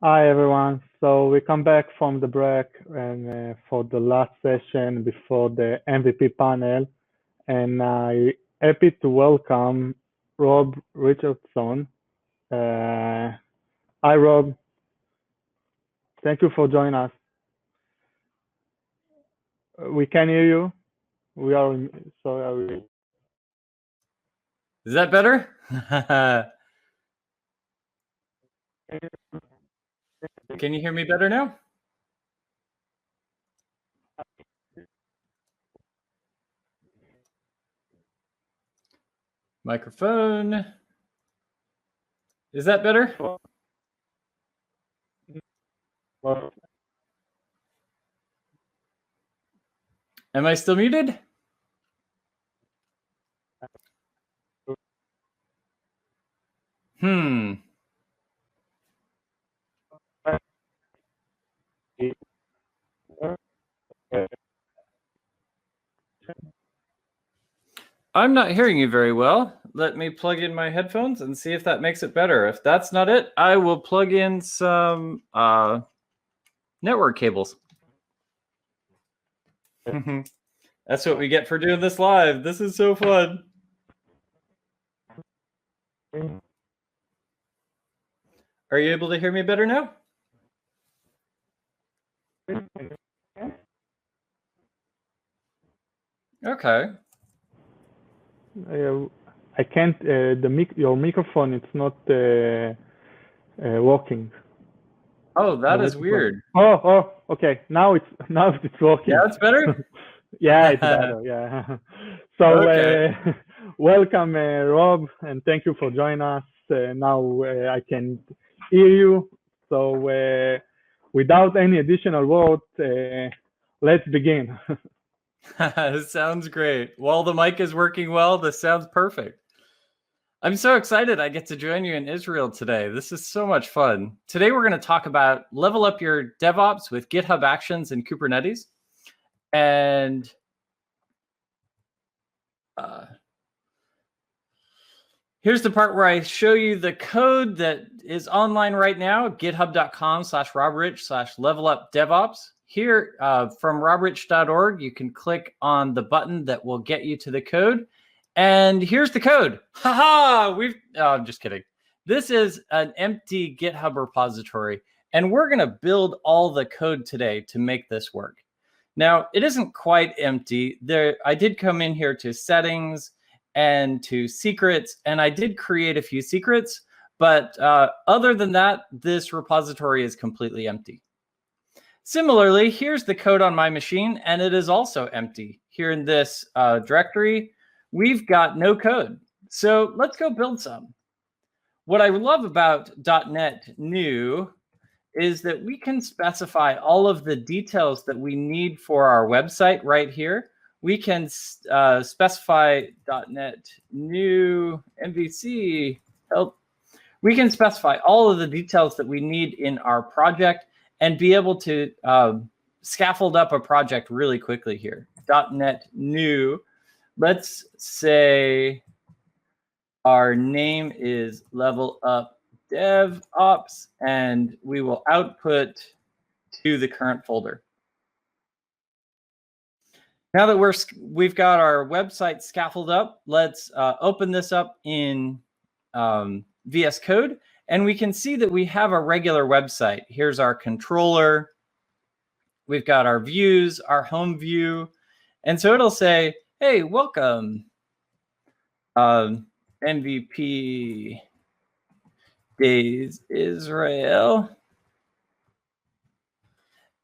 Hi everyone. So we come back from the break and for the last session before the MVP panel, and I happy to welcome Rob Richardson. Hi Rob, thank you for joining us. We can hear you. We are sorry. Is that better? Can you hear me better now? Microphone. Is that better? Am I still muted? I'm not hearing you very well. Let me plug in my headphones and see if that makes it better. If that's not it, I will plug in some network cables. That's what we get for doing this live. This is so fun. Are you able to hear me better now? Okay. I can't. Your microphone. It's not working. Oh, that is weird. Oh, okay. Now it's working. Yeah, it's better. Yeah, it's better. Yeah. So Okay. welcome, Rob, and thank you for joining us. Now I can hear you. So without any additional words, let's begin. Sounds great. While the mic is working well, this sounds perfect. I'm so excited I get to join you in Israel today. This is so much fun. Today we're going to talk about level up your DevOps with GitHub Actions and Kubernetes. And here's the part where I show you the code that is online right now, github.com/robrich/levelupdevops. Here from robrich.org, you can click on the button that will get you to the code. And here's the code. Haha, I'm just kidding. This is an empty GitHub repository, and we're going to build all the code today to make this work. Now, it isn't quite empty. I did come in here to settings and to secrets, and I did create a few secrets, but other than that, this repository is completely empty. Similarly, here's the code on my machine, and it is also empty. Here in this directory, we've got no code. So let's go build some. What I love about .NET New is that we can specify all of the details that we need for our website right here. We can specify .NET New MVC help. We can specify all of the details that we need in our project and be able to scaffold up a project really quickly here. .NET New. Let's say our name is Level Up DevOps, and we will output to the current folder. Now that we've got our website scaffolded up, let's open this up in VS Code, and we can see that we have a regular website. Here's our controller. We've got our views, our home view, and so it'll say, hey, welcome, MVP Days Israel.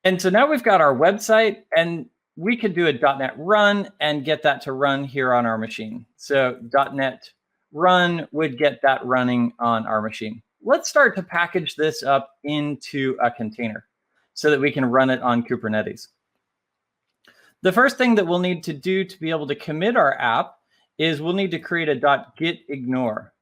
And so now we've got our website, and we could do a .NET run and get that to run here on our machine. So .NET run would get that running on our machine. Let's start to package this up into a container so that we can run it on Kubernetes. The first thing that we'll need to do to be able to commit our app is we'll need to create a .gitignore.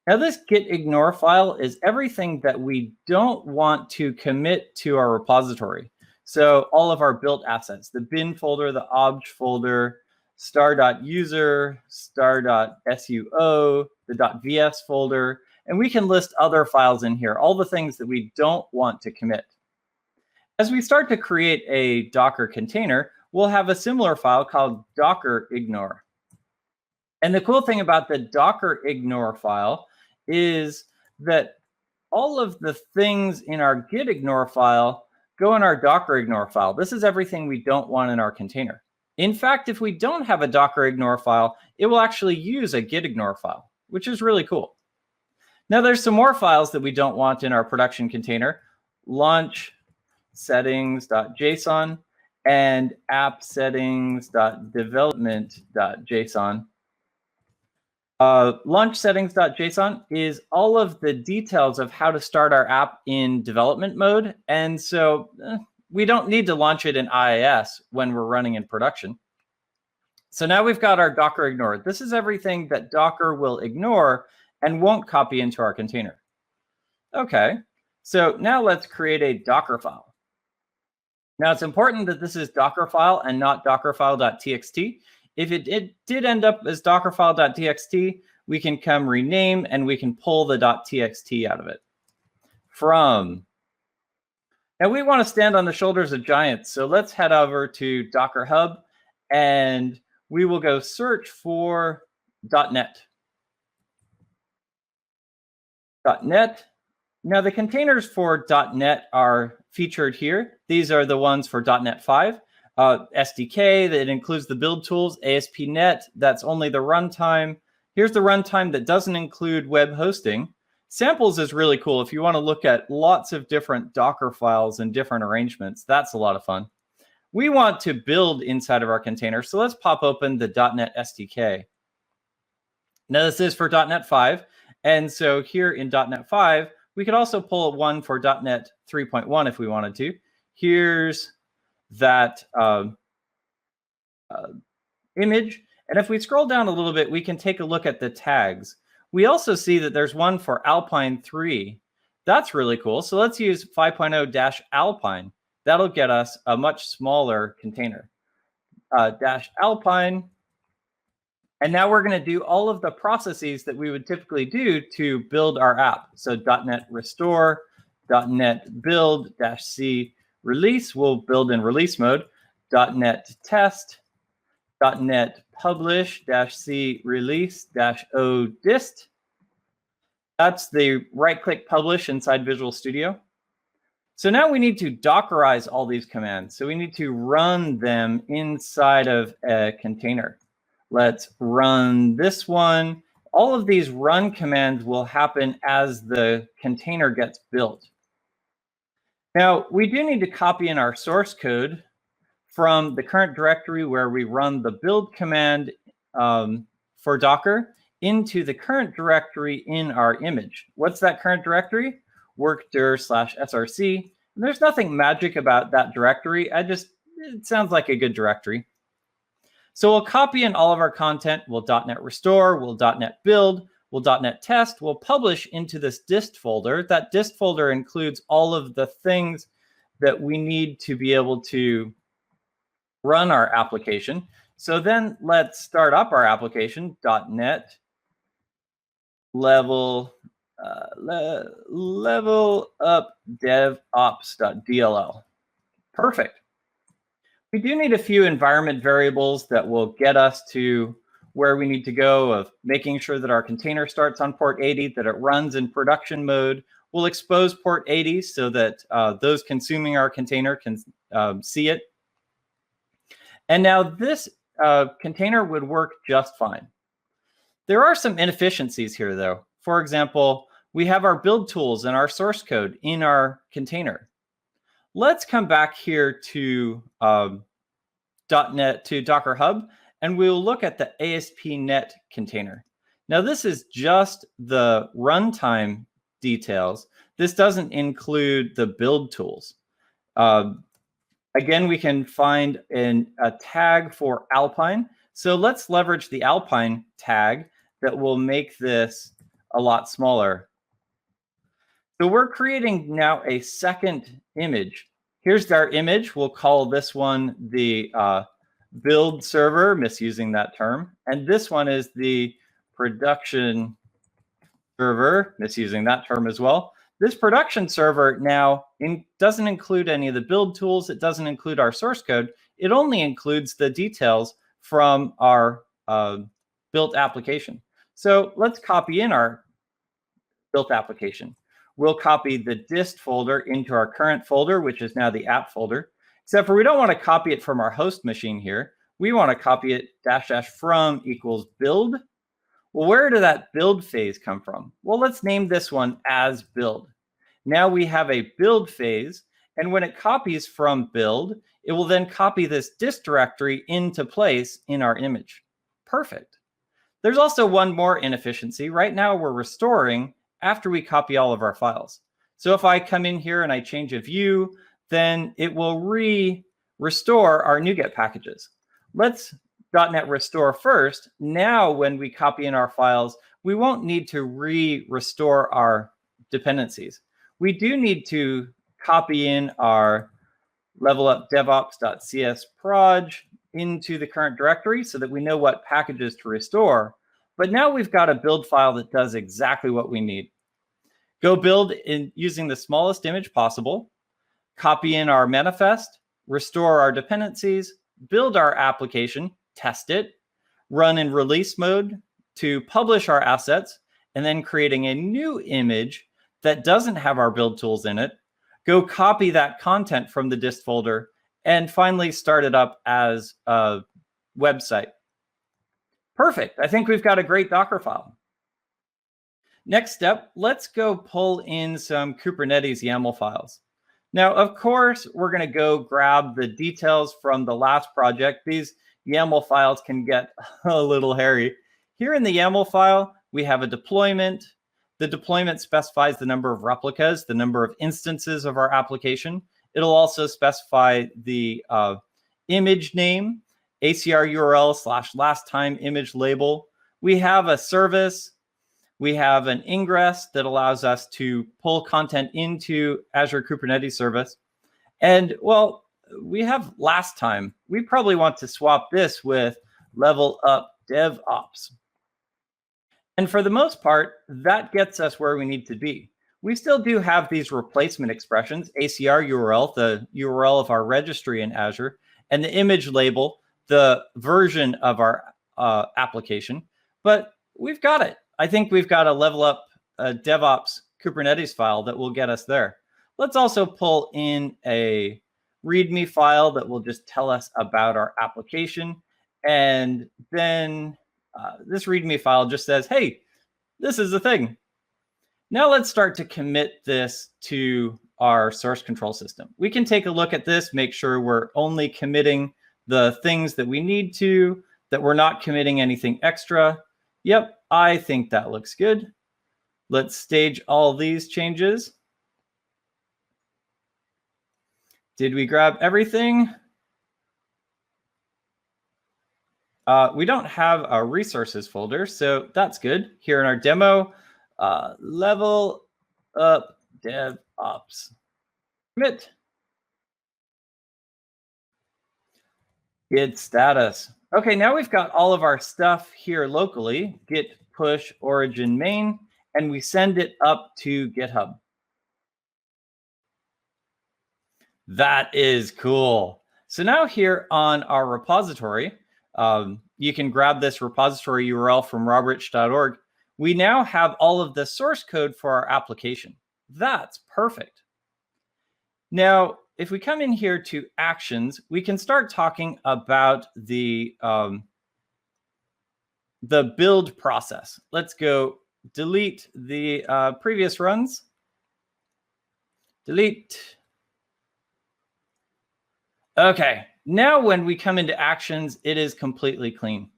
Now this gitignore file is everything that we don't want to commit to our repository. So all of our built assets, the bin folder, the obj folder, star.user, star.suo, the .vs folder, And we can list other files in here, all the things that we don't want to commit. As we start to create a Docker container, we'll have a similar file called docker ignore. And the cool thing about the docker ignore file is that all of the things in our git ignore file go in our docker ignore file. This is everything we don't want in our container. In fact, if we don't have a docker ignore file, it will actually use a git ignore file, which is really cool. Now there's some more files that we don't want in our production container: launch settings.json and app settings.development.json. Launch settings.json is all of the details of how to start our app in development mode. And so we don't need to launch it in IIS when we're running in production. So now we've got our docker ignore. This is everything that Docker will ignore and won't copy into our container. Okay, so now let's create a Docker file. Now it's important that this is Dockerfile and not dockerfile.txt. If it did end up as dockerfile.txt, we can come rename and we can pull the .txt out of it. Now we want to stand on the shoulders of giants, so let's head over to Docker Hub and we will go search for .NET. .NET. Now the containers for .NET are featured here. These are the ones for .NET 5. SDK, that includes the build tools. ASP.NET, that's only the runtime. Here's the runtime that doesn't include web hosting. Samples is really cool. If you want to look at lots of different Docker files and different arrangements, that's a lot of fun. We want to build inside of our container, so let's pop open the .NET SDK. Now this is for .NET 5, and so here in .NET 5, we could also pull one for .NET 3.1 if we wanted to. Here's that image. And if we scroll down a little bit, we can take a look at the tags. We also see that there's one for Alpine 3. That's really cool. So let's use 5.0-Alpine. That'll get us a much smaller container. -Alpine. And now we're going to do all of the processes that we would typically do to build our app. So .NET restore, .NET build -C release, we'll build in release mode. .NET test, .NET publish -C release -O dist. That's the right-click publish inside Visual Studio. So now we need to Dockerize all these commands. So we need to run them inside of a container. Let's run this one. All of these run commands will happen as the container gets built. Now, we do need to copy in our source code from the current directory where we run the build command for Docker into the current directory in our image. What's that current directory? workdir/src. And there's nothing magic about that directory. It sounds like a good directory. So we'll copy in all of our content. We'll .NET restore, we'll .NET build, we'll .NET test, we'll publish into this dist folder. That dist folder includes all of the things that we need to be able to run our application. So then let's start up our application, .NET level up devops.dll. Perfect. We do need a few environment variables that will get us to where we need to go, of making sure that our container starts on port 80, that it runs in production mode. We'll expose port 80 so that those consuming our container can see it. And now this container would work just fine. There are some inefficiencies here, though. For example, we have our build tools and our source code in our container. Let's come back here to .NET, to Docker Hub, and we'll look at the ASP.NET container. Now, this is just the runtime details. This doesn't include the build tools. Again, we can find a tag for Alpine. So let's leverage the Alpine tag that will make this a lot smaller. So we're creating now a second image. Here's our image. We'll call this one the build server, misusing that term. And this one is the production server, misusing that term as well. This production server now doesn't include any of the build tools. It doesn't include our source code. It only includes the details from our built application. So let's copy in our built application. We'll copy the dist folder into our current folder, which is now the app folder, except for we don't want to copy it from our host machine here. We want to copy it --from equals build. Well, where did that build phase come from? Well, let's name this one as build. Now we have a build phase, and when it copies from build, it will then copy this dist directory into place in our image. Perfect. There's also one more inefficiency. Right now we're restoring after we copy all of our files. So if I come in here and I change a view, then it will restore our NuGet packages. Let's .NET Restore first. Now, when we copy in our files, we won't need to restore our dependencies. We do need to copy in our level up devops.cs proj into the current directory so that we know what packages to restore. But now we've got a build file that does exactly what we need. Go build using the smallest image possible, copy in our manifest, restore our dependencies, build our application, test it, run in release mode to publish our assets, and then creating a new image that doesn't have our build tools in it, go copy that content from the dist folder, and finally start it up as a website. Perfect. I think we've got a great Docker file. Next step, let's go pull in some Kubernetes YAML files. Now, of course, we're going to go grab the details from the last project. These YAML files can get a little hairy. Here in the YAML file, we have a deployment. The deployment specifies the number of replicas, the number of instances of our application. It'll also specify the image name, ACR URL / last time image label. We have a service. We have an ingress that allows us to pull content into Azure Kubernetes service. And well, we have last time. We probably want to swap this with level up DevOps. And for the most part, that gets us where we need to be. We still do have these replacement expressions, ACR URL, the URL of our registry in Azure, and the image label, the version of our application, but we've got it. I think we've got a level up DevOps Kubernetes file that will get us there. Let's also pull in a README file that will just tell us about our application. And then this README file just says, hey, this is the thing. Now let's start to commit this to our source control system. We can take a look at this, make sure we're only committing the things that we need to, that we're not committing anything extra. Yep, I think that looks good. Let's stage all these changes. Did we grab everything? We don't have a resources folder, so that's good. Here in our demo, level up DevOps. Commit. Git status. Okay, now we've got all of our stuff here locally, git push origin main, and we send it up to GitHub. That is cool. So now here on our repository, you can grab this repository URL from robrich.org. We now have all of the source code for our application. That's perfect. Now, if we come in here to actions, we can start talking about the build process. Let's go delete the previous runs. Delete. Okay, now when we come into actions, it is completely clean.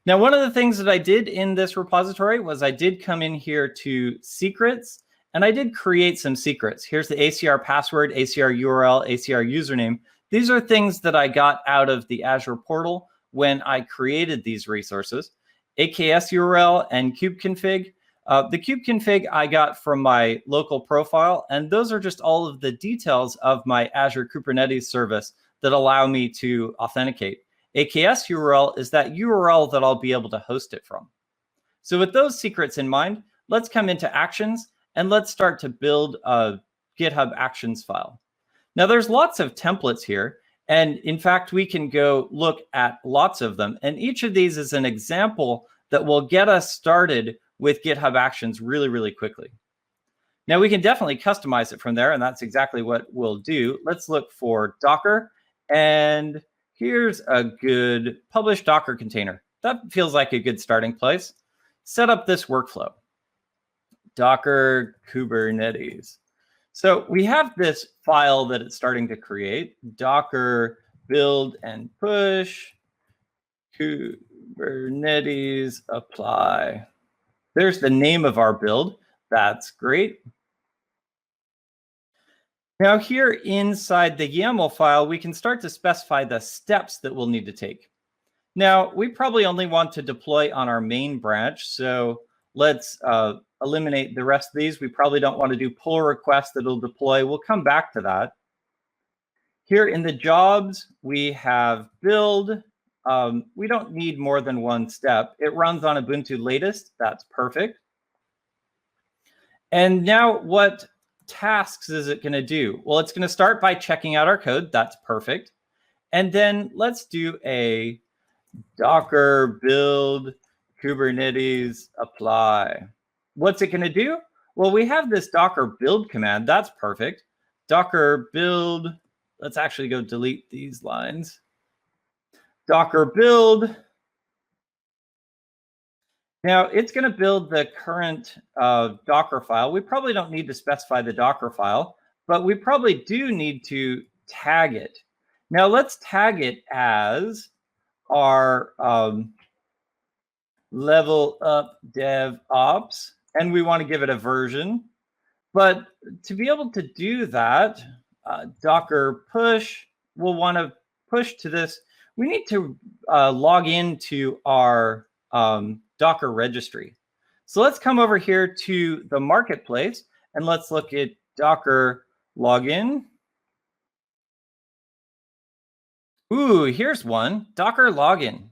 Now, one of the things that I did in this repository was I did come in here to secrets, and I did create some secrets. Here's the ACR password, ACR URL, ACR username. These are things that I got out of the Azure portal when I created these resources. AKS URL and kubeconfig. The kubeconfig I got from my local profile, and those are just all of the details of my Azure Kubernetes service that allow me to authenticate. AKS URL is that URL that I'll be able to host it from. So with those secrets in mind, let's come into Actions and let's start to build a GitHub Actions file. Now there's lots of templates here. And in fact, we can go look at lots of them. And each of these is an example that will get us started with GitHub Actions really, really quickly. Now we can definitely customize it from there, and that's exactly what we'll do. Let's look for Docker, and here's a good published Docker container. That feels like a good starting place. Set up this workflow. Docker Kubernetes. So we have this file that it's starting to create, Docker build and push, Kubernetes apply. There's the name of our build. That's great. Now here inside the YAML file, we can start to specify the steps that we'll need to take. Now, we probably only want to deploy on our main branch, so let's eliminate the rest of these. We probably don't want to do pull requests that'll deploy. We'll come back to that. Here in the jobs, we have build. We don't need more than one step. It runs on Ubuntu latest. That's perfect. And now what tasks is it going to do? Well, it's going to start by checking out our code. That's perfect. And then let's do a Docker build Kubernetes apply. What's it going to do? Well, we have this Docker build command. That's perfect. Docker build. Let's actually go delete these lines. Docker build. Now, it's going to build the current Docker file. We probably don't need to specify the Docker file, but we probably do need to tag it. Now, let's tag it as our level up DevOps, and we want to give it a version. But to be able to do that, Docker push, we'll want to push to this. We need to log into our Docker registry. So let's come over here to the marketplace and let's look at Docker login. Ooh, here's one, Docker login.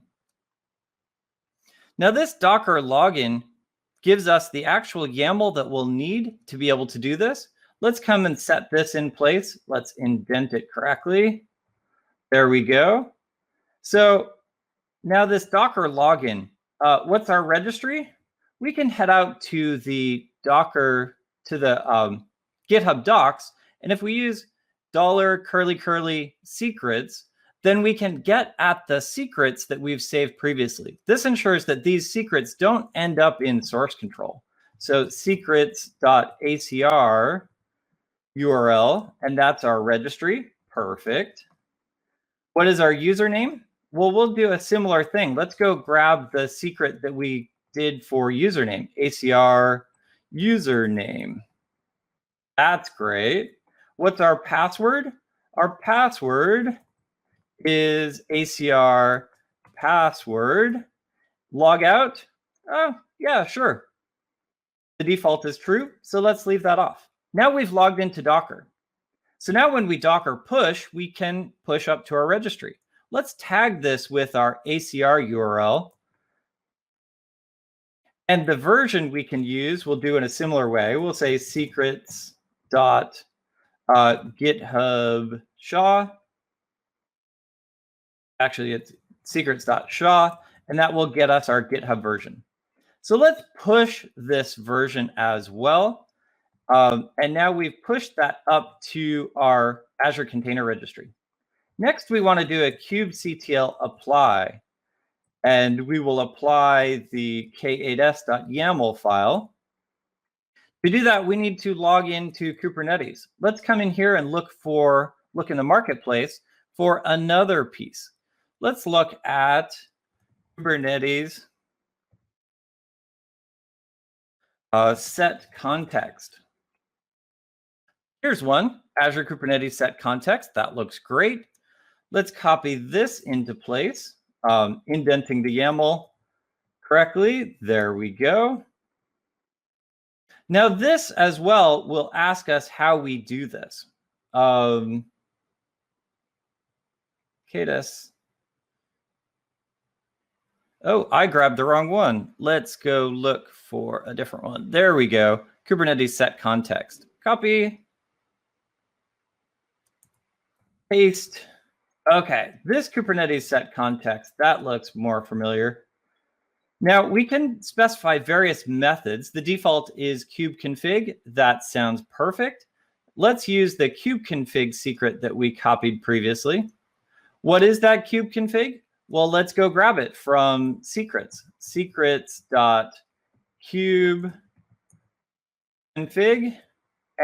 Now this Docker login gives us the actual YAML that we'll need to be able to do this. Let's come and set this in place. Let's indent it correctly. There we go. So now this Docker login, what's our registry? We can head out to the Docker, to the GitHub docs. And if we use $curly secrets, then we can get at the secrets that we've saved previously. This ensures that these secrets don't end up in source control. So secrets.acr URL, and that's our registry. Perfect. What is our username? Well, we'll do a similar thing. Let's go grab the secret that we did for username, ACR username. That's great. What's our password? Our password is ACR password. Log out? Oh, yeah, sure. The default is true, so let's leave that off. Now we've logged into Docker. So now when we Docker push, we can push up to our registry. Let's tag this with our ACR URL. And the version we can use, we'll do in a similar way. We'll say secrets.github SHA. Actually, it's secrets.sha, and that will get us our GitHub version. So let's push this version as well. And now we've pushed that up to our Azure Container Registry. Next, we want to do a kubectl apply. And we will apply the k8s.yaml file. To do that, we need to log into Kubernetes. Let's come in here and look in the marketplace for another piece. Let's look at Kubernetes set context. Here's one, Azure Kubernetes set context. That looks great. Let's copy this into place, indenting the YAML correctly. There we go. Now this as well will ask us how we do this. KDS. Oh, I grabbed the wrong one. Let's go look for a different one. There we go. Kubernetes set context. Copy. Paste. Okay, this Kubernetes set context, that looks more familiar. Now we can specify various methods. The default is kubeconfig. That sounds perfect. Let's use the kubeconfig secret that we copied previously. What is that kubeconfig? Well, let's go grab it from secrets. Secrets.kubeconfig,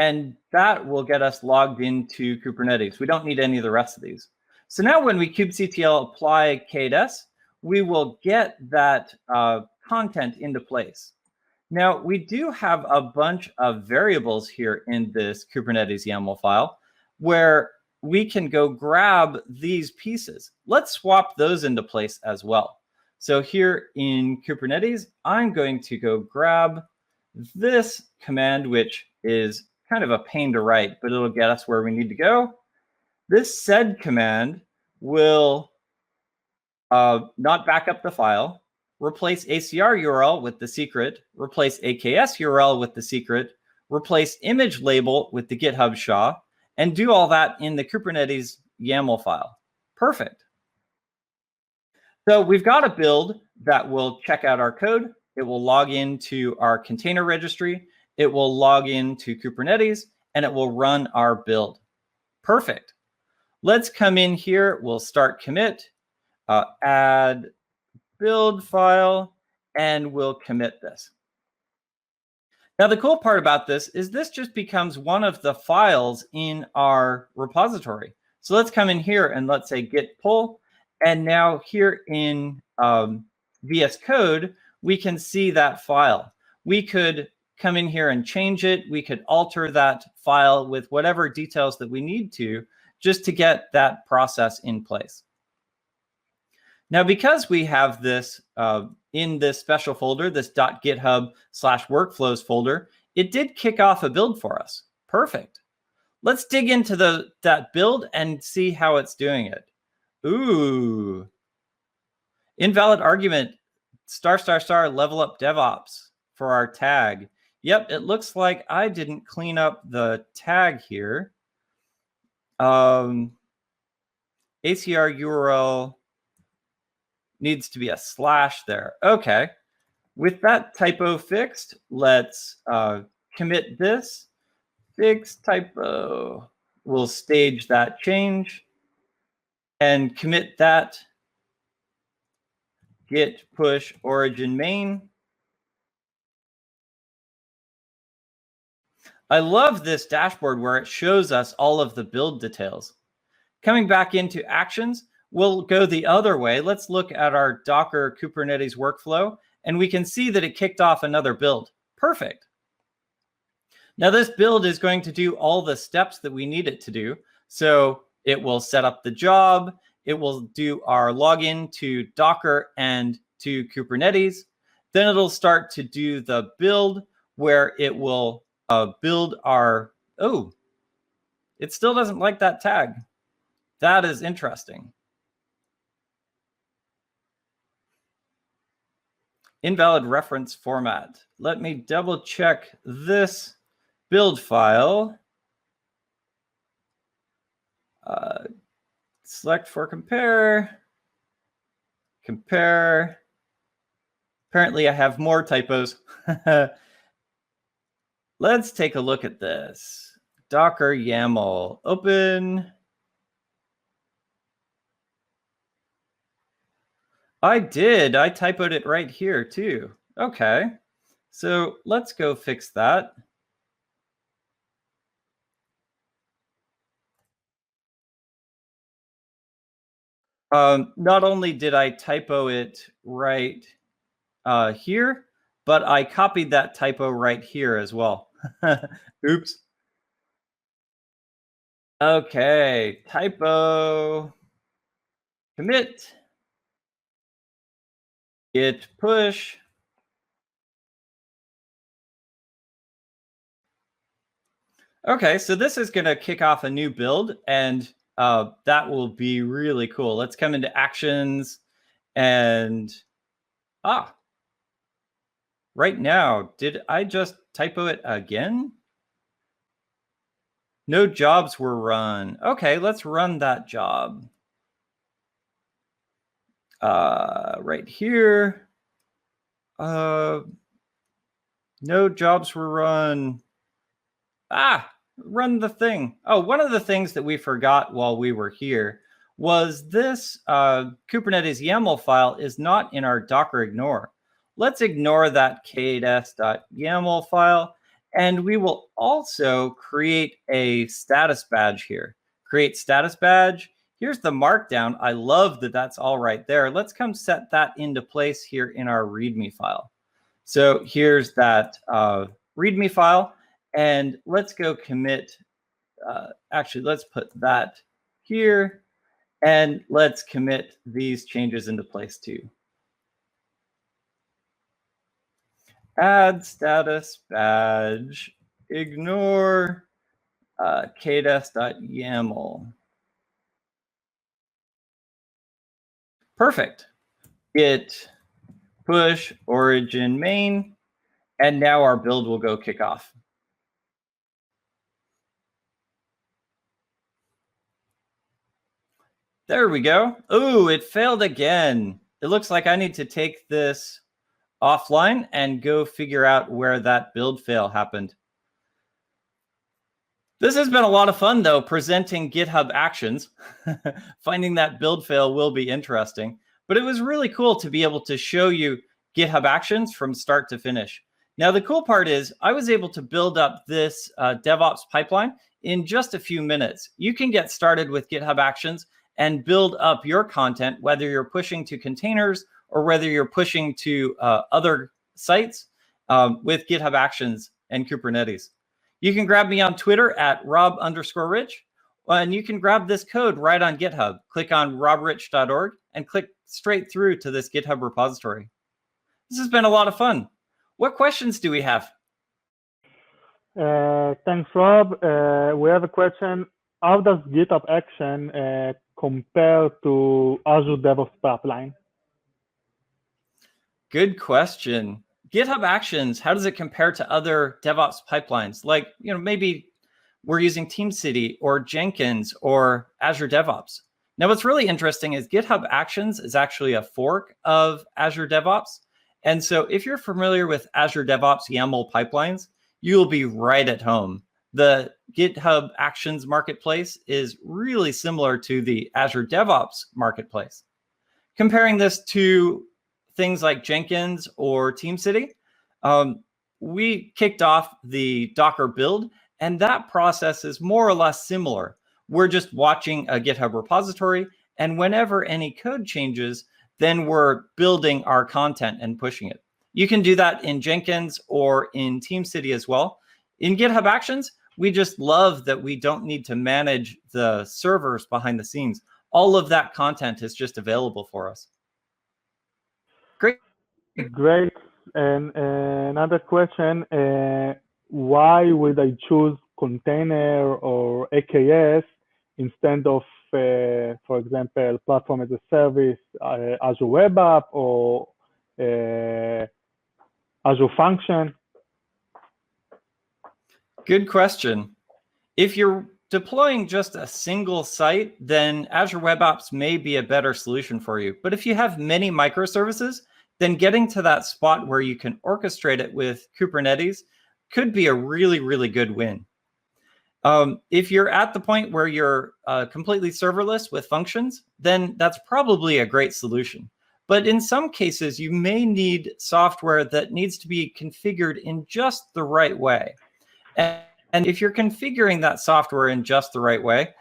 and that will get us logged into Kubernetes. We don't need any of the rest of these. So now when we kubectl apply KDS, we will get that content into place. Now, we do have a bunch of variables here in this Kubernetes YAML file where we can go grab these pieces. Let's swap those into place as well. So here in Kubernetes, I'm going to go grab this command, which is kind of a pain to write, but it'll get us where we need to go. This sed command will not back up the file, replace ACR URL with the secret, replace AKS URL with the secret, replace image label with the GitHub SHA, and do all that in the Kubernetes YAML file. Perfect. So we've got a build that will check out our code. It will log into our container registry. It will log into Kubernetes, and it will run our build. Perfect. Let's come in here. We'll start commit, add build file, and we'll commit this. Now, the cool part about this is this just becomes one of the files in our repository. So let's come in here and let's say git pull. And now here in VS Code, we can see that file. We could come in here and change it. We could alter that file with whatever details that we need to, just to get that process in place. Now, because we have this in this special folder, this .github/workflows folder, it did kick off a build for us. Perfect. Let's dig into that build and see how it's doing it. Ooh. Invalid argument, *** level up DevOps for our tag. Yep, it looks like I didn't clean up the tag here. ACR URL needs to be a / there. Okay. With that typo fixed, let's commit this. Fix typo. We'll stage that change and commit that. Git push origin main. I love this dashboard where it shows us all of the build details. Coming back into Actions, we'll go the other way. Let's look at our Docker Kubernetes workflow, and we can see that it kicked off another build. Perfect. Now, this build is going to do all the steps that we need it to do. So it will set up the job. It will do our login to Docker and to Kubernetes. Then it'll start to do the build where it will build our, oh, it still doesn't like that tag. That is interesting. Invalid reference format. Let me double check this build file. Select for compare. Compare. Apparently I have more typos. Let's take a look at this. Docker YAML, open. I did. I typoed it right here too. Okay. So let's go fix that. Not only did I typo it right here, but I copied that typo right here as well. Oops. Okay, typo, commit, git push. Okay, so this is going to kick off a new build, and that will be really cool. Let's come into Actions, and right now. Did I just typo it again? No jobs were run. Okay, let's run that job. Right here. No jobs were run. Run the thing. Oh, one of the things that we forgot while we were here was this Kubernetes YAML file is not in our Docker ignore. Let's ignore that kdes.yaml file, and we will also create a status badge here. Create status badge. Here's the markdown. I love that that's all right there. Let's come set that into place here in our README file. So here's that README file. And let's go commit. Actually, let's put that here. And let's commit these changes into place too. Add status badge, ignore kdes.yaml. Perfect. Git push origin main. And now our build will go kick off. There we go. Oh, it failed again. It looks like I need to take this offline and go figure out where that build fail happened. This has been a lot of fun, though, presenting GitHub Actions. Finding that build fail will be interesting. But it was really cool to be able to show you GitHub Actions from start to finish. Now, the cool part is I was able to build up this DevOps pipeline in just a few minutes. You can get started with GitHub Actions and build up your content, whether you're pushing to containers or whether you're pushing to other sites with GitHub Actions and Kubernetes. You can grab me on Twitter at rob_rich, and you can grab this code right on GitHub. Click on robrich.org and click straight through to this GitHub repository. This has been a lot of fun. What questions do we have? Thanks, Rob. We have a question. How does GitHub Action compare to Azure DevOps pipeline? Good question. GitHub Actions, how does it compare to other DevOps pipelines? Like, maybe we're using TeamCity or Jenkins or Azure DevOps. Now, what's really interesting is GitHub Actions is actually a fork of Azure DevOps. And so if you're familiar with Azure DevOps YAML pipelines, you'll be right at home. The GitHub Actions marketplace is really similar to the Azure DevOps marketplace. Comparing this to things like Jenkins or TeamCity, we kicked off the Docker build, and that process is more or less similar. We're just watching a GitHub repository, and whenever any code changes, then we're building our content and pushing it. You can do that in Jenkins or in TeamCity as well. In GitHub Actions, we just love that we don't need to manage the servers behind the scenes. All of that content is just available for us. Great. Great. And another question, why would I choose container or AKS instead of, for example, platform as a service, Azure Web App or Azure Function? Good question. If you're deploying just a single site, then Azure Web Apps may be a better solution for you. But if you have many microservices, then getting to that spot where you can orchestrate it with Kubernetes could be a really, really good win. If you're at the point where you're completely serverless with functions, then that's probably a great solution. But in some cases, you may need software that needs to be configured in just the right way. And if you're configuring that software in just the right way,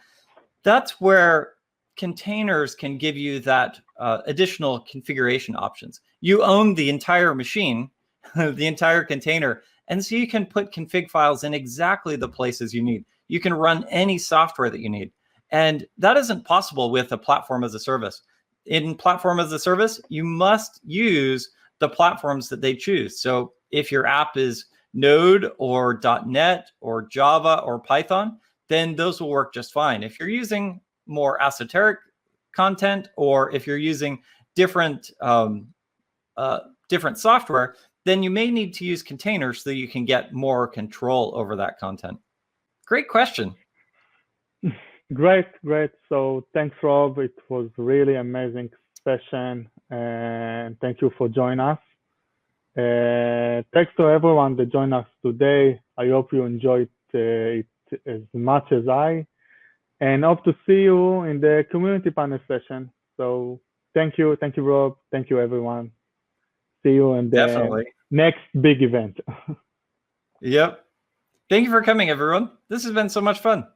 that's where containers can give you that additional configuration options. You own the entire machine, the entire container, and so you can put config files in exactly the places you need. You can run any software that you need. And that isn't possible with a platform as a service. In platform as a service, you must use the platforms that they choose. So if your app is Node or .NET or Java or Python, then those will work just fine. If you're using more esoteric content, or if you're using different different software, then you may need to use containers so you can get more control over that content. Great question. Great. So thanks, Rob. It was really amazing session, and thank you for joining us. Thanks to everyone that joined us today. I hope you enjoyed it as much as I, and hope to see you in the community panel session. So thank you, Rob. Thank you, everyone. See you in the next big event. Yep. Thank you for coming, everyone. This has been so much fun.